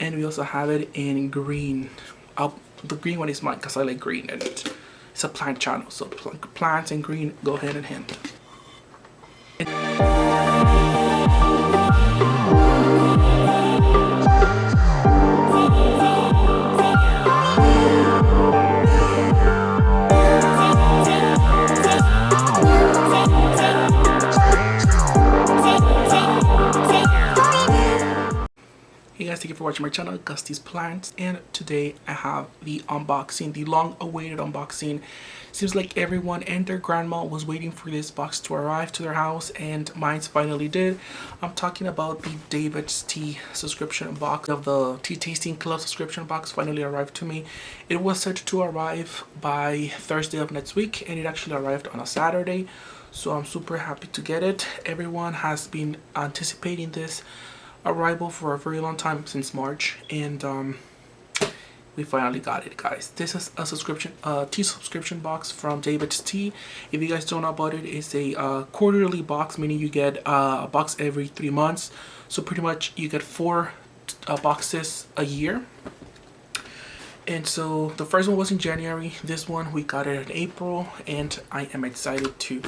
and we also have it in green. The green one is mine because I like green, and it's a plant channel, so plants and green go hand in hand. Hey guys, thank you for watching my channel, GusTeasPlants, and today I have the unboxing, the long-awaited unboxing. Seems like everyone and their grandma was waiting for this box to arrive to their house, and mine finally did. I'm talking about the David's Tea subscription box of the Tea Tasting Club subscription box finally arrived to me. It was set to arrive by Thursday of next week, and it actually arrived on a Saturday, so I'm super happy to get it. Everyone has been anticipating this arrival for a very long time, since March, and we finally got it, guys. This is a tea subscription box from David's Tea. If you guys don't know about it, it's a quarterly box, meaning you get a box every 3 months, so pretty much you get 4 boxes a year. And so the first one was in January, this one we got it in April, and I am excited to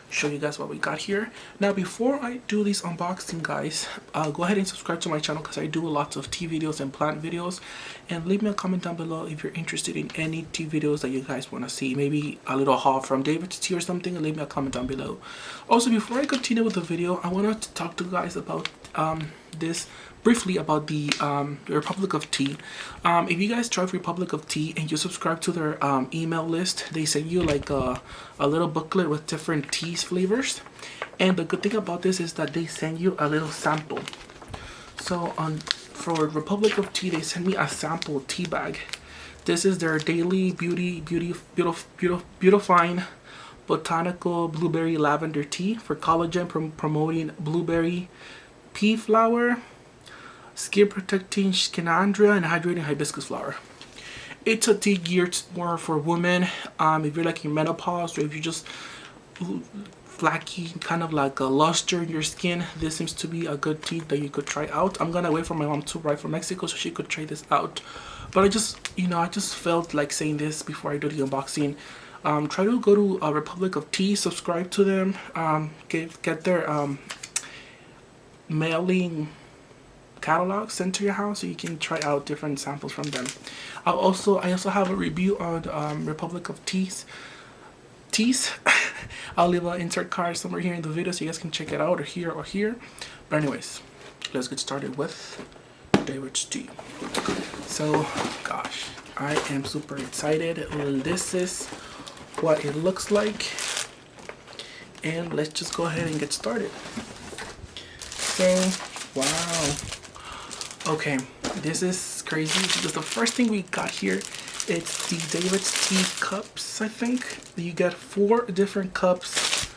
show you guys what we got here. Now, before I do this unboxing, guys, go ahead and subscribe to my channel because I do lots of tea videos and plant videos, and leave me a comment down below if you're interested in any tea videos that you guys want to see, maybe a little haul from David's Tea or something. Leave me a comment down below. Also, before I continue with the video, I wanted to talk to you guys about this briefly about the Republic of Tea. If you guys try Republic of Tea and you subscribe to their email list, they send you like a little booklet with different teas flavors, and the good thing about this is that they send you a little sample. So for Republic of Tea, they send me a sample tea bag. This is their daily beautifying botanical blueberry lavender tea for collagen promoting blueberry pea flower, skin protecting skinandria, and hydrating hibiscus flower. It's a tea geared more for women. If you're like in menopause, or if you're just flaky, kind of like a luster in your skin, this seems to be a good tea that you could try out. I'm gonna wait for my mom to arrive from Mexico so she could try this out, but I just felt like saying this before I do the unboxing. Try to go to Republic of Tea, subscribe to them, get their mailing catalog sent to your house so you can try out different samples from them. I also have a review on Republic of Teas. I'll leave an insert card somewhere here in the video so you guys can check it out, or here. But anyways, let's get started with David's Tea. So gosh, I am super excited. This is what it looks like, and let's just go ahead and get started. So wow, okay, this is crazy because the first thing we got here, it's the David's Tea cups. I think you get 4 different cups.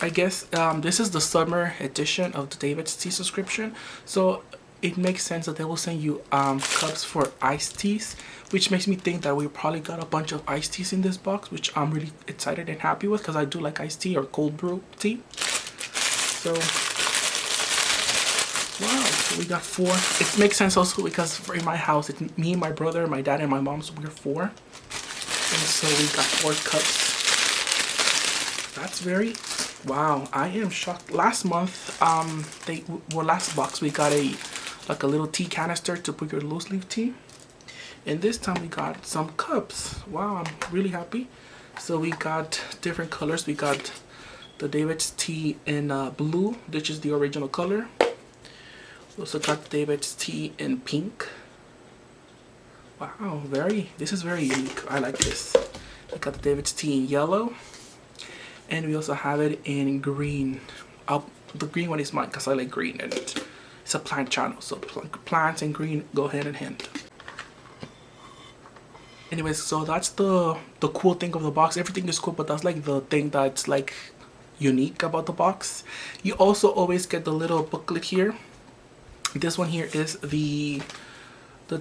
I guess this is the summer edition of the David's Tea subscription, so it makes sense that they will send you cups for iced teas, which makes me think that we probably got a bunch of iced teas in this box, which I'm really excited and happy with because I do like iced tea or cold brew tea. So wow, so we got 4. It makes sense also because in my house, it's me, my brother, my dad, and my mom, so we're 4. And so we got 4 cups. That's very, wow, I am shocked. Last month, last box, we got a little tea canister to put your loose leaf tea. And this time we got some cups. Wow, I'm really happy. So we got different colors. We got the David's Tea in blue, which is the original color. We also got David's Tea in pink. Wow, this is very unique. I like this. We got the David's Tea in yellow, and we also have it in green. The green one is mine because I like green, and it's a plant channel, so plants and green go hand in hand. Anyways, so that's the cool thing of the box. Everything is cool, but that's like the thing that's like unique about the box. You also always get the little booklet here. This one here is the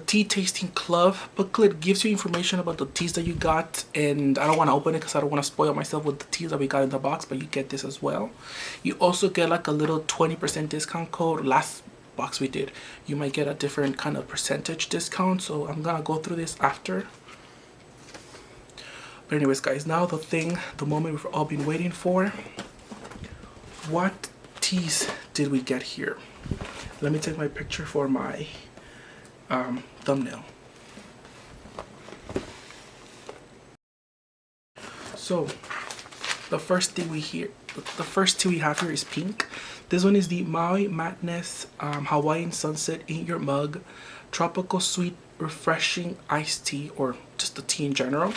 Tea Tasting Club booklet. Gives you information about the teas that you got, and I don't want to open it because I don't want to spoil myself with the teas that we got in the box, but you get this as well. You also get like a little 20% discount code, last box we did, you might get a different kind of percentage discount. So I'm gonna go through this after. But anyways, guys, now the moment we've all been waiting for. What teas did we get here? Let me take my picture for my thumbnail. So the first tea we have here is pink. This one is the Maui Madness Hawaiian Sunset in your mug, tropical sweet refreshing iced tea, or just the tea in general.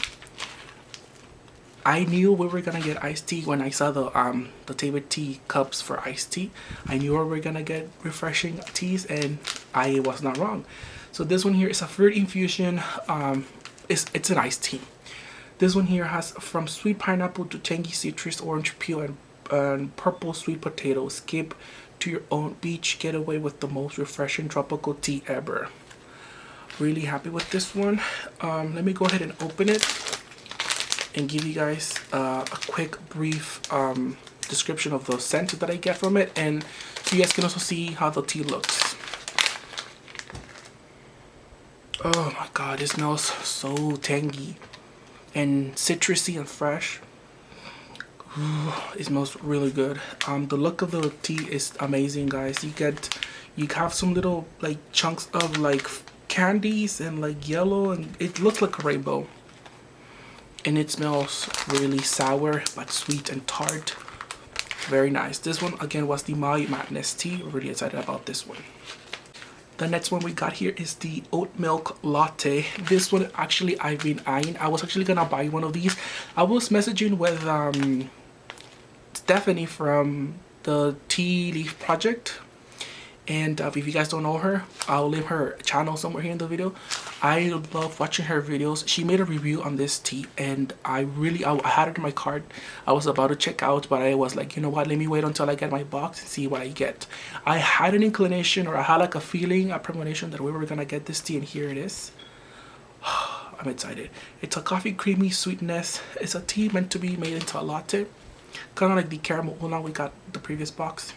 I knew we were gonna get iced tea when I saw the David Tea cups for iced tea. I knew we were gonna get refreshing teas, and I was not wrong. So this one here is a fruit infusion. It's an iced tea. This one here has from sweet pineapple to tangy citrus, orange peel, and purple sweet potato. Skip to your own beach getaway with the most refreshing tropical tea ever. Really happy with this one. Let me go ahead and open it and give you guys a quick brief description of the scent that I get from it, and so you guys can also see how the tea looks. Oh my god, it smells so tangy and citrusy and fresh. Ooh, it smells really good. The look of the tea is amazing, guys. You have some little like chunks of like candies and like yellow, and it looks like a rainbow. And it smells really sour but sweet and tart. Very nice. This one again was the Maui Madness tea. We're really excited about this one. The next one we got here is the Oat Milk Latte. This one actually I've been eyeing. I was actually gonna buy one of these. I was messaging with Stephanie from the Tea Leaf Project, and if you guys don't know her, I'll leave her channel somewhere here in the video. I love watching her videos. She made a review on this tea, and I had it in my cart. I was about to check out, but I was like, you know what, let me wait until I get my box and see what I get. I had an inclination, or I had like a feeling, a premonition that we were gonna get this tea, and here it is. I'm excited. It's a coffee creamy sweetness. It's a tea meant to be made into a latte, kind of like the caramel one we got the previous box.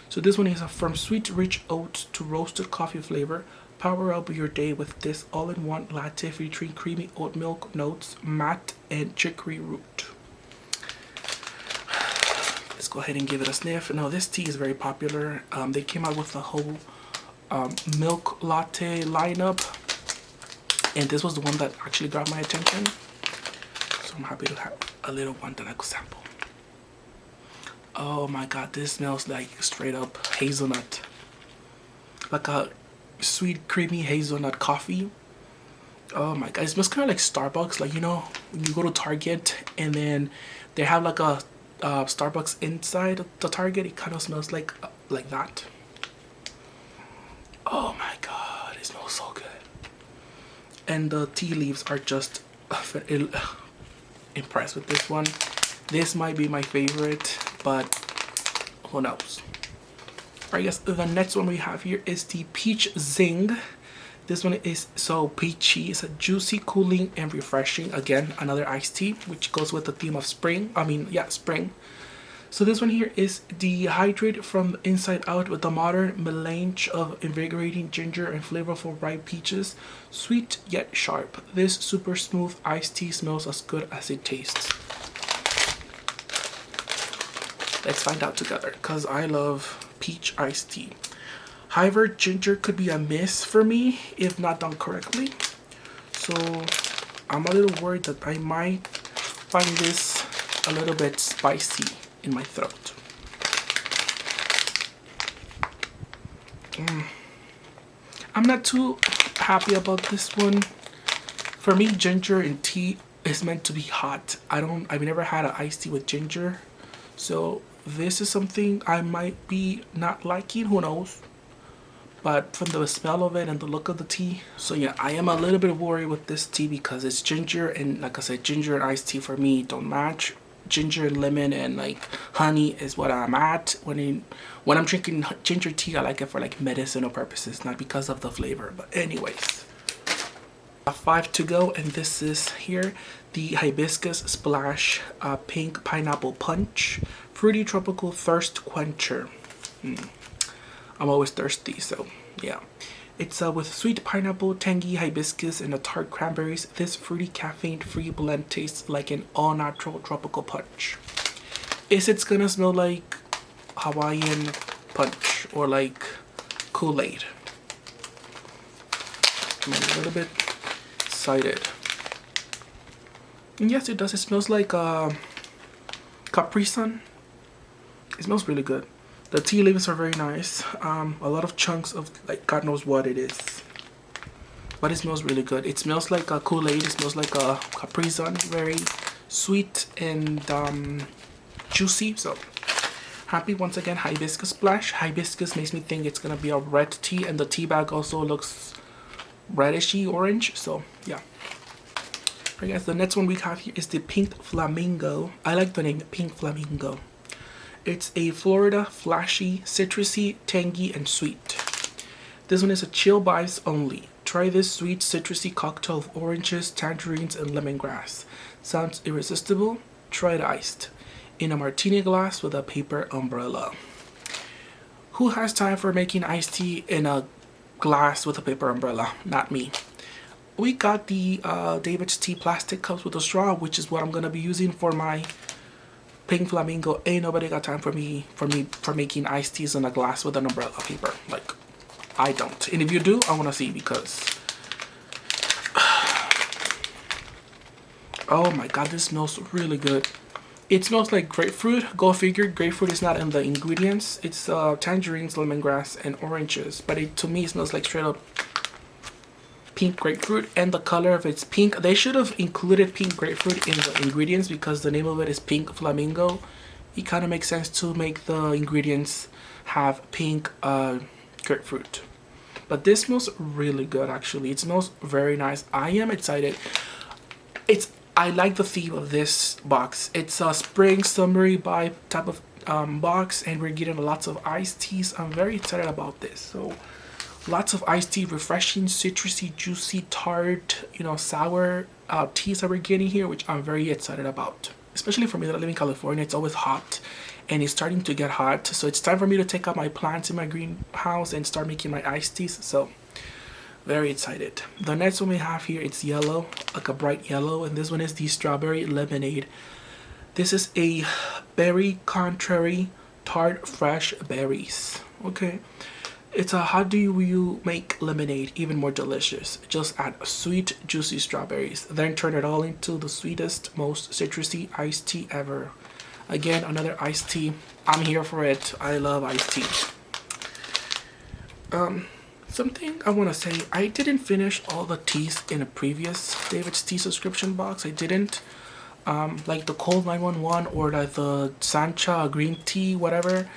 So this one is from sweet rich oats to roasted coffee flavor. Power up your day with this all-in-one latte featuring creamy oat milk notes, matte, and chicory root. Let's go ahead and give it a sniff. Now this tea is very popular. They came out with the whole milk latte lineup, and this was the one that actually got my attention. So I'm happy to have a little one that I could sample. Oh my god, this smells like straight up hazelnut. Like a sweet creamy hazelnut coffee. Oh my god, it smells kind of like Starbucks. Like, you know, when you go to Target and then they have like a Starbucks inside the Target, it kind of smells like that. Oh my god, it smells so good. And the tea leaves are just impressed with this one. This might be my favorite, but who knows. Alright guys, the next one we have here is the Peach Zing. This one is so peachy. It's a juicy, cooling, and refreshing. Again, another iced tea, which goes with the theme of spring. Spring. So this one here is dehydrated from the inside out with a modern melange of invigorating ginger and flavorful ripe peaches. Sweet yet sharp. This super smooth iced tea smells as good as it tastes. Let's find out together, because I love peach iced tea. However, ginger could be a miss for me if not done correctly. So I'm a little worried that I might find this a little bit spicy in my throat. I'm not too happy about this one. For me, ginger in tea is meant to be hot. I've never had an iced tea with ginger. So this is something I might be not liking, who knows. But from the smell of it and the look of the tea. So yeah, I am a little bit worried with this tea because it's ginger, and like I said, ginger and iced tea for me don't match. Ginger and lemon and like honey is what I'm at. When I'm drinking ginger tea, I like it for like medicinal purposes, not because of the flavor. But anyways, 5 to go, and this is here the Hibiscus Splash Pink Pineapple Punch Fruity Tropical Thirst Quencher. I'm always thirsty, so yeah. It's with sweet pineapple, tangy hibiscus, and a tart cranberries. This fruity caffeine-free blend tastes like an all-natural tropical punch. Is it gonna smell like Hawaiian punch or like Kool-Aid? I'm a little bit excited. And yes, it does. It smells like Capri Sun. It smells really good. The tea leaves are very nice. A lot of chunks of like God knows what it is, but it smells really good. It smells like a Kool-Aid. It smells like a Capri Sun. Very sweet and juicy. So happy once again. Hibiscus Splash. Hibiscus makes me think it's gonna be a red tea, and the tea bag also looks reddishy orange. So yeah. Alright guys, the next one we have here is the Pink Flamingo. I like the name Pink Flamingo. It's a Florida, flashy, citrusy, tangy, and sweet. This one is a chill vibes only. Try this sweet, citrusy cocktail of oranges, tangerines, and lemongrass. Sounds irresistible? Try it iced. In a martini glass with a paper umbrella. Who has time for making iced tea in a glass with a paper umbrella? Not me. We got the DavidsTea plastic cups with a straw, which is what I'm gonna be using for my Pink Flamingo. Ain't nobody got time for making iced teas in a glass with an umbrella paper. Like, I don't. And if you do, I want to see, because oh my god, this smells really good. It smells like grapefruit. Go figure, grapefruit is not in the ingredients. It's tangerines, lemongrass, and oranges, but to me it smells like straight up pink grapefruit, and the color of it's pink. They should have included pink grapefruit in the ingredients, because the name of it is Pink Flamingo. It kind of makes sense to make the ingredients have pink grapefruit. But this smells really good actually. It smells very nice. I am excited. I like the theme of this box. It's a spring summery vibe type of box, and we're getting lots of iced teas. I'm very excited about this. So lots of iced tea, refreshing, citrusy, juicy, tart, sour teas that we're getting here, which I'm very excited about. Especially for me that I live in California, it's always hot, and it's starting to get hot. So it's time for me to take out my plants in my greenhouse and start making my iced teas. So very excited. The next one we have here, it's yellow, like a bright yellow, and this one is the Strawberry Lemonade. This is a berry contrary tart fresh berries. Okay. It's a how do you make lemonade even more delicious? Just add sweet, juicy strawberries, then turn it all into the sweetest, most citrusy iced tea ever. Again, another iced tea. I'm here for it. I love iced tea. Something I want to say, I didn't finish all the teas in a previous DavidsTea subscription box. I didn't. Like the Cold 911 or the Sancha green tea, whatever.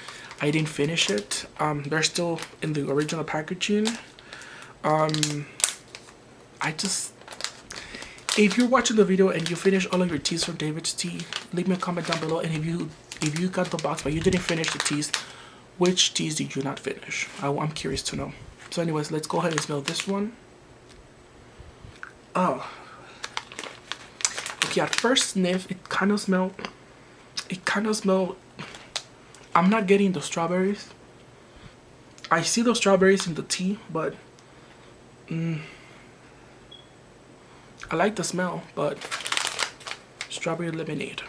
I didn't finish it. They're still in the original packaging. If you're watching the video and you finish all of your teas from DavidsTea, leave me a comment down below. And if you got the box but you didn't finish the teas, which teas did you not finish? I'm curious to know. So anyways, let's go ahead and smell this one. Oh, okay. At first sniff, it kind of smelled. I'm not getting the strawberries. I see the strawberries in the tea, but I like the smell, but strawberry lemonade.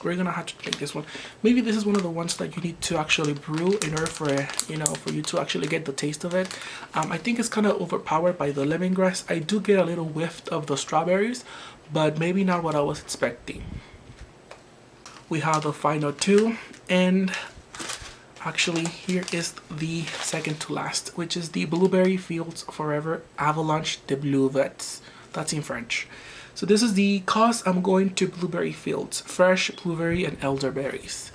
We're gonna have to drink this one. Maybe this is one of the ones that you need to actually brew in order for for you to actually get the taste of it. I think it's kind of overpowered by the lemongrass. I do get a little whiff of the strawberries, but maybe not what I was expecting. We have the final two, and actually here is the second to last, which is the Blueberry Fields Forever Avalanche de Bleuvettes. That's in French. So this is the cause I'm going to Blueberry Fields, fresh blueberry and elderberries.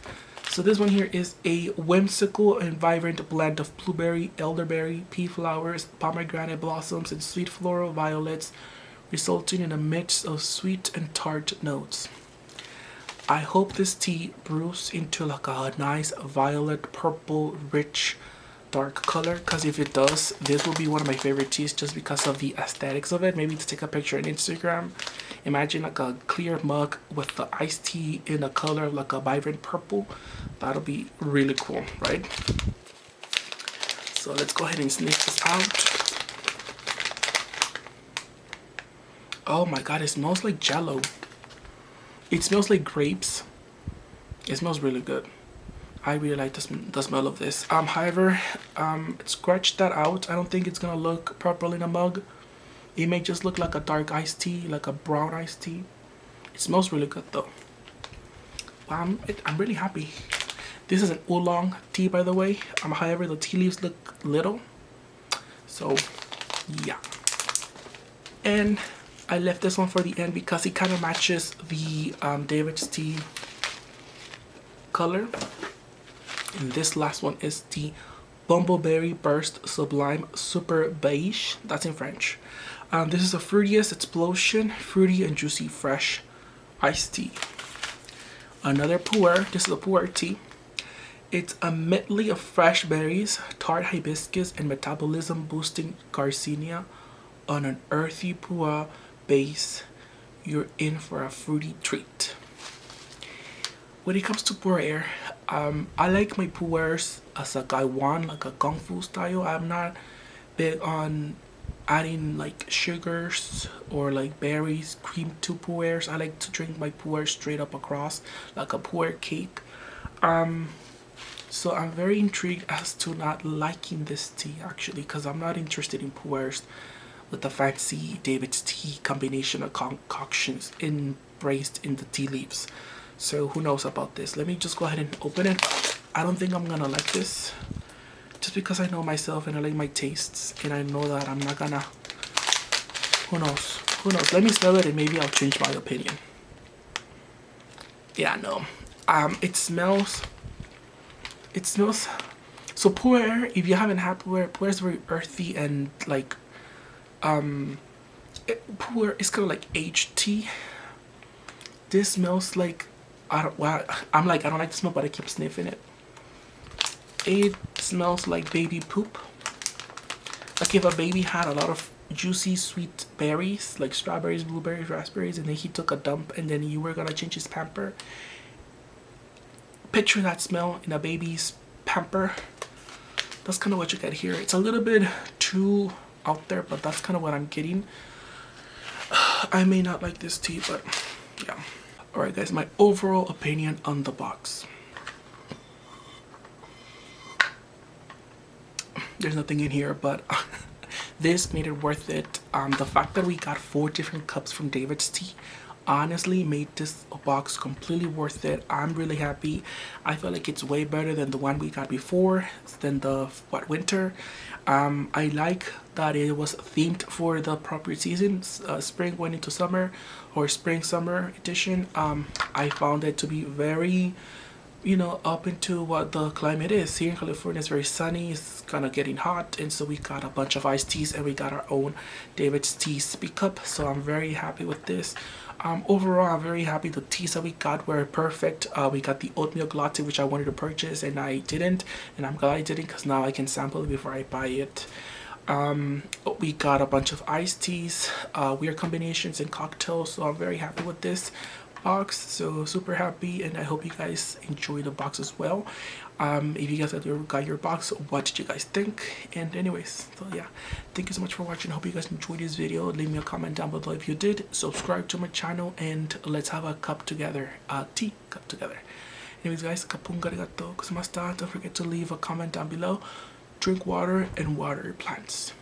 So this one here is a whimsical and vibrant blend of blueberry, elderberry, pea flowers, pomegranate blossoms, and sweet floral violets, resulting in a mix of sweet and tart notes. I hope this tea brews into like a nice violet, purple, rich, dark color, because if it does, this will be one of my favorite teas just because of the aesthetics of it. Maybe to take a picture on Instagram. Imagine like a clear mug with the iced tea in a color of like a vibrant purple. That'll be really cool, right? So let's go ahead and sniff this out. Oh my god, it smells like jello. It smells like grapes. It smells really good. I really like the smell of this. However, scratch that out. I don't think it's gonna look properly in a mug. It may just look like a dark iced tea, like a brown iced tea. It smells really good though. I'm really happy. This is an oolong tea, by the way. However, the tea leaves look little. So, yeah. And I left this one for the end because it kind of matches the David's Tea color. And this last one is the Bumbleberry Burst Sublime Super Beige. That's in French. This is a fruitiest explosion, fruity and juicy fresh iced tea. Another pu'er. This is a pu'er tea. It's a medley of fresh berries, tart hibiscus, and metabolism boosting garcinia on an earthy pu'er base. You're in for a fruity treat. When it comes to pu'er, I like my pu'ers as a gaiwan, like a kung fu style. I'm not big on adding like sugars or like berries, cream to pu'ers. I like to drink my pu'er straight up across, like a pu'er cake. So I'm very intrigued as to not liking this tea actually, because I'm not interested in pu'ers with the fancy David's tea combination of concoctions embraced in the tea leaves. So who knows about this? Let me just go ahead and open it. I don't think I'm gonna like this, just because I know myself and I like my tastes, and I know that I'm not gonna, who knows, let me smell it and maybe I'll change my opinion. Yeah, no. It smells, so pu'er, if you haven't had pu'er is very earthy and like pu'er is kind of like aged tea. This smells like, I don't like the smell, but I keep sniffing it. It smells like baby poop. Like if a baby had a lot of juicy sweet berries like strawberries, blueberries, raspberries, and then he took a dump and then you were gonna change his pamper. Picture that smell in a baby's pamper. That's kind of what you get here. It's a little bit too out there, but that's kind of what I'm getting. I may not like this tea, but yeah. Alright guys, my overall opinion on the box. There's nothing in here, but this made it worth it. The fact that we got 4 different cups from David's Tea honestly made this box completely worth it. I'm really happy. I feel like it's way better than the one we got before, than the winter. I like that it was themed for the appropriate seasons. Spring went into summer, or spring summer edition. I found it to be very, you know, up into what the climate is. Here in California it's very sunny, it's kind of getting hot, and so we got a bunch of iced teas and we got our own David's Tea Speak Cup. So I'm very happy with this. Overall, I'm very happy. The teas that we got were perfect. We got the Oat Milk Latte, which I wanted to purchase and I didn't, and I'm glad I didn't because now I can sample it before I buy it. We got a bunch of iced teas, weird combinations, and cocktails, so I'm very happy with this box. So super happy, and I hope you guys enjoy the box as well. If you guys got your box, what did you guys think? And anyways, so yeah, thank you so much for watching. Hope you guys enjoyed this video. Leave me a comment down below if you did. Subscribe to my channel and let's have a cup together, tea cup together. Anyways guys, kapung arigato gozaimasu. Don't forget to leave a comment down below. Drink water and water your plants.